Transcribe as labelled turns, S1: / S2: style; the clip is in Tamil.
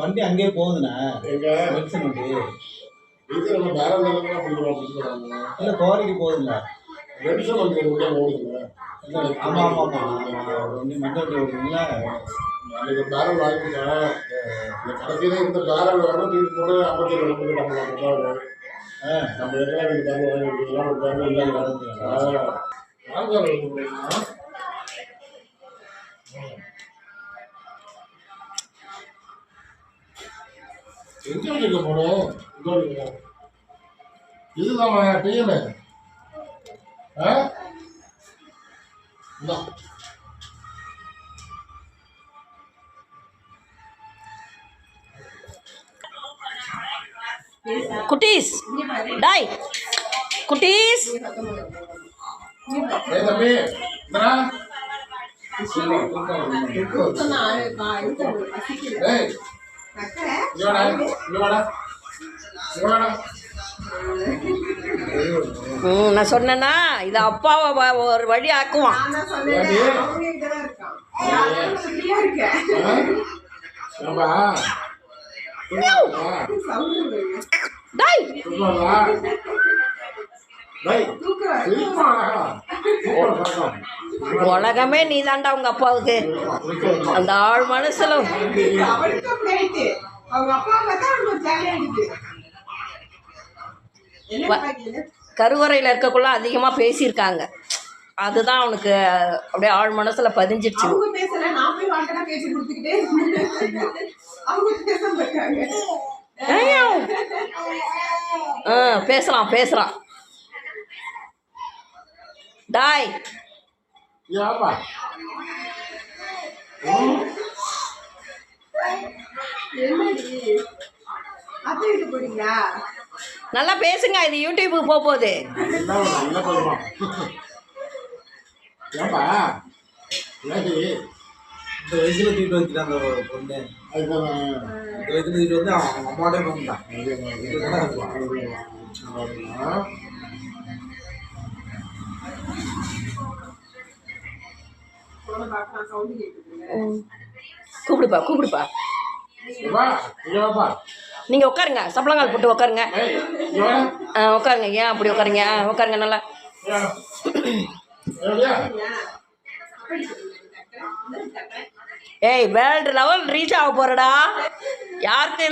S1: வண்டி அங்கேயே போகுதுண்ணா. மெடிசன் வண்டி இல்லை கோரிக்கு போகுதுங்க. ஆமாம் ஆமாம் ஆமாம் வண்டி மண்டபடி ஓடுறீங்களா?
S2: நாளைக்கு பேரல் வாங்கிட்டேன். இந்த கடைசியில் இந்த பேரல் வேணும் தூக்கி போட்டு 57 நம்ம எல்லாம் இந்த பேரல் வாங்கிக்கலாம். ஒரு பேரல் இல்லை எங்கே வச்சுக்க போனோம். இதுதான் டிஎம்ஏ.
S3: குட்டீஸ் டாய் குட்டீஸ்
S2: தம்பி
S3: நான் சொன்னேன்னா இது அப்பாவை ஒரு வழி ஆக்குவான். உலகமே நீ தாண்டா உங்க அப்பாவுக்கு. அந்த ஆள் மனசுல கருவறையில் இருக்கக்குள்ள அதிகமா பேசியிருக்காங்க. அதுதான் அவனுக்கு அப்படியே ஆள் மனசுல பதிஞ்சிடுச்சு. பேசலாம் பேசுறான். டாய் நல்லா பேசுங்க. இது யூடியூபுக்கு போக போகுது.
S1: இந்த வயசுல தூக்கிட்டு வந்துட்டான் அந்த பொண்ணு. இந்த வயசுல தூக்கிட்டு வந்து அவன் அம்மாவோட வந்துட்டான்.
S3: கூப்பிடுப்பா கூப்பிடுப்பா. நீங்க உட்காருங்க. சப்பளங்கால் போட்டு உட்காருங்க. உட்காருங்க. ஏன் அப்படி உட்காருங்க? உட்காருங்க நல்லா. ஏய் வேர்ல்டு லெவல் ரீச் ஆக போறடா. யாருக்கு